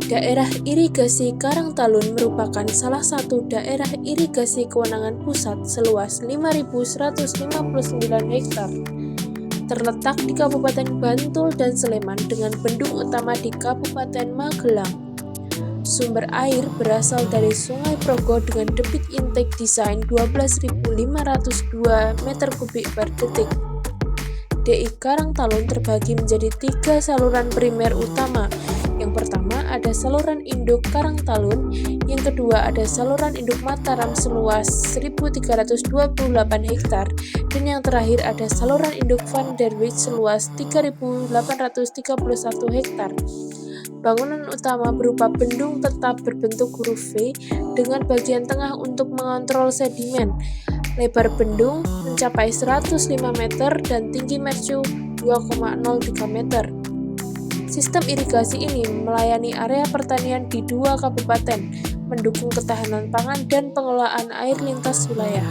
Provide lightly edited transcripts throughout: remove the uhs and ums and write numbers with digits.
Daerah Irigasi Karangtalun merupakan salah satu daerah irigasi kewenangan pusat seluas 5.159 hektar. Terletak di Kabupaten Bantul dan Sleman dengan bendung utama di Kabupaten Magelang. Sumber air berasal dari Sungai Progo dengan debit intake desain 12.502 meter kubik per detik. DI Karangtalun terbagi menjadi 3 saluran primer utama. Yang pertama ada saluran induk Karangtalun, yang kedua ada saluran induk Mataram seluas 1.328 hektar, dan yang terakhir ada saluran induk Van der Wijk seluas 3.831 hektar. Bangunan utama berupa bendung tetap berbentuk huruf V dengan bagian tengah untuk mengontrol sedimen. Lebar bendung mencapai 105 meter dan tinggi mercu 2,03 meter. Sistem irigasi ini melayani area pertanian di 2 kabupaten, mendukung ketahanan pangan dan pengelolaan air lintas wilayah.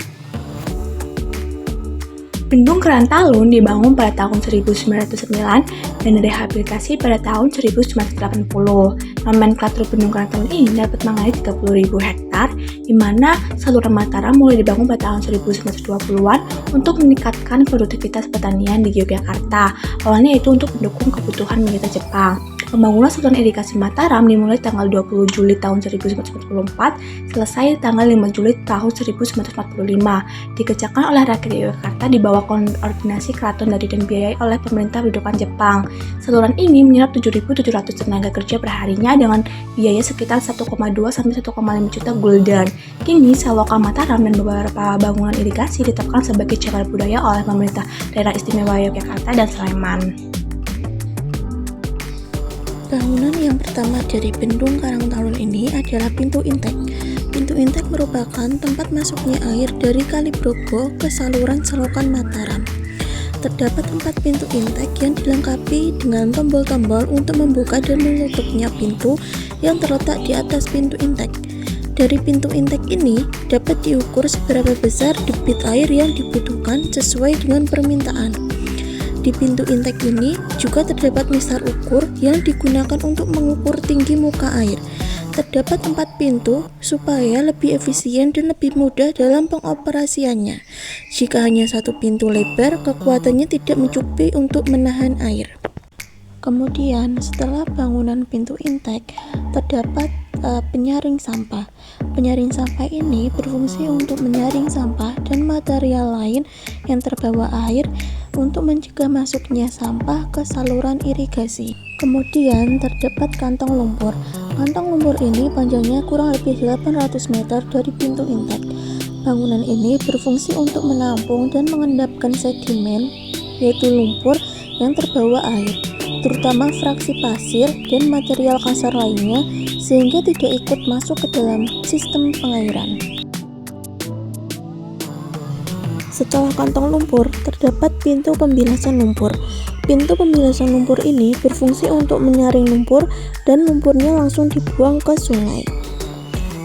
Bendung Karangtalun dibangun pada tahun 1909 dan direhabilitasi pada tahun 1980. Nomenklatur Bendung Karangtalun ini dapat mengalir 30.000 hektar, di mana saluran Mataram mulai dibangun pada tahun 1920-an untuk meningkatkan produktivitas pertanian di Yogyakarta. Awalnya itu untuk mendukung kebutuhan militer Jepang. Pembangunan saluran irigasi Mataram dimulai tanggal 20 Juli tahun 1944, selesai tanggal 5 Juli tahun 1945. Dikerjakan oleh rakyat Yogyakarta di bawah koordinasi keraton dan dibiayai oleh pemerintah Budokan Jepang. Saluran ini menyerap 7.700 tenaga kerja perharinya dengan biaya sekitar 1,2 sampai 1,5 juta gulden. Kini Saloka Mataram dan beberapa bangunan irigasi ditetapkan sebagai cagar budaya oleh pemerintah Daerah Istimewa Yogyakarta dan Sleman. Bangunan yang pertama dari Bendung Karangtalun ini adalah pintu intek. Pintu intek merupakan tempat masuknya air dari Kali Progo ke saluran selokan Mataram. Terdapat 4 pintu intek yang dilengkapi dengan tombol-tombol untuk membuka dan menutupnya pintu yang terletak di atas pintu intek. Dari pintu intek ini dapat diukur seberapa besar debit air yang dibutuhkan sesuai dengan permintaan. Di pintu intek ini juga terdapat misar ukur yang digunakan untuk mengukur tinggi muka air. Terdapat 4 pintu supaya lebih efisien dan lebih mudah dalam pengoperasiannya. Jika hanya satu pintu lebar, kekuatannya tidak mencukupi untuk menahan air. Kemudian setelah bangunan pintu intek, terdapat penyaring sampah. Penyaring sampah ini berfungsi untuk menyaring sampah dan material lain yang terbawa air untuk mencegah masuknya sampah ke saluran irigasi. Kemudian terdapat kantong lumpur. Kantong lumpur ini panjangnya kurang lebih 800 meter dari pintu intek. Bangunan ini berfungsi untuk menampung dan mengendapkan sedimen, yaitu lumpur yang terbawa air, terutama fraksi pasir dan material kasar lainnya, sehingga tidak ikut masuk ke dalam sistem pengairan. Setelah kantong lumpur, terdapat pintu pembilasan lumpur. Pintu pembilasan lumpur ini berfungsi untuk menyaring lumpur dan lumpurnya langsung dibuang ke sungai.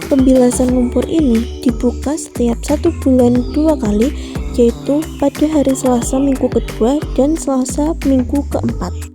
Pembilasan lumpur ini dibuka setiap 1 bulan 2 kali, yaitu pada hari Selasa minggu kedua dan Selasa minggu keempat.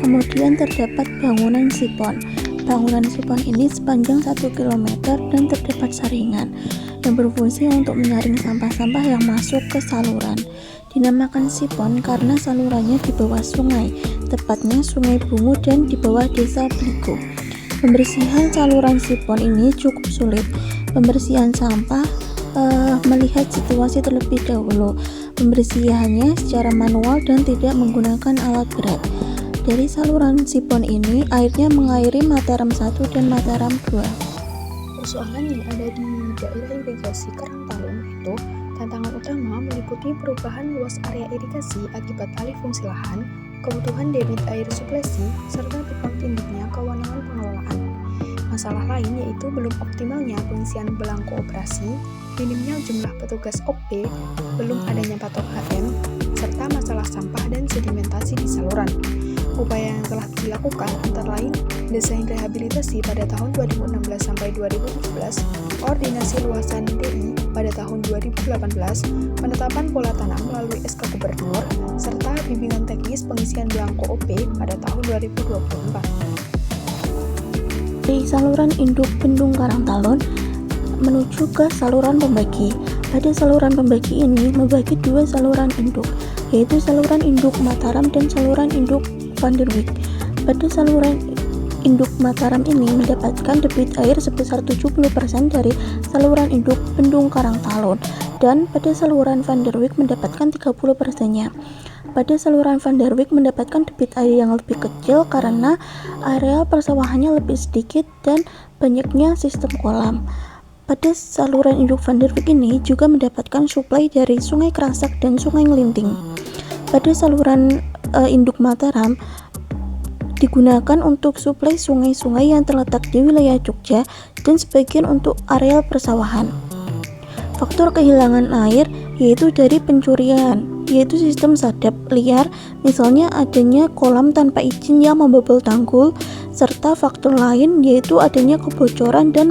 Kemudian terdapat bangunan sipon. Bangunan sipon ini sepanjang 1 km dan terdapat saringan yang berfungsi untuk menyaring sampah-sampah yang masuk ke saluran. Dinamakan sipon karena salurannya di bawah sungai, tepatnya Sungai Bungu dan di bawah Desa Bligo. Pembersihan saluran sipon ini cukup sulit. Pembersihan sampah melihat situasi terlebih dahulu. Pembersihannya secara manual dan tidak menggunakan alat berat. Dari saluran sipon ini, airnya mengairi Mataram 1 dan Mataram 2. Persoalan yang ada di daerah irigasi Karangtalun itu, tantangan utama meliputi perubahan luas area irigasi akibat alih fungsi lahan, kebutuhan debit air suplesi, serta tumpang tindihnya kewenangan pengelolaan. Masalah lain yaitu belum optimalnya pengisian belangko operasi, minimnya jumlah petugas OP, belum adanya patok HM, serta masalah sampah dan sedimentasi di saluran. Upaya yang telah dilakukan antara lain desain rehabilitasi pada tahun 2016 sampai 2017, koordinasi luasan DI pada tahun 2018, penetapan pola tanam melalui SK Gubernur, serta bimbingan teknis pengisian belangko OP pada tahun 2024. Dari saluran induk Bendung Karangtalun menuju ke saluran pembagi. Pada saluran pembagi ini membagi dua saluran induk, yaitu saluran induk Mataram dan saluran induk Vanderwijk. Pada saluran induk Mataram ini mendapatkan debit air sebesar 70% dari saluran induk Bendung Karangtalun, dan pada saluran Vanderwijk mendapatkan 30%-nya. Pada saluran Vanderwijk mendapatkan debit air yang lebih kecil karena area persawahannya lebih sedikit dan banyaknya sistem kolam. Pada saluran induk Vanderwijk ini juga mendapatkan suplai dari Sungai Kerasak dan Sungai Ngelinting. Pada saluran induk Mataram digunakan untuk suplai sungai-sungai yang terletak di wilayah Jogja dan sebagian untuk areal persawahan. Faktor kehilangan air yaitu dari pencurian, yaitu sistem sadap liar, misalnya adanya kolam tanpa izin yang membobol tanggul, serta faktor lain yaitu adanya kebocoran dan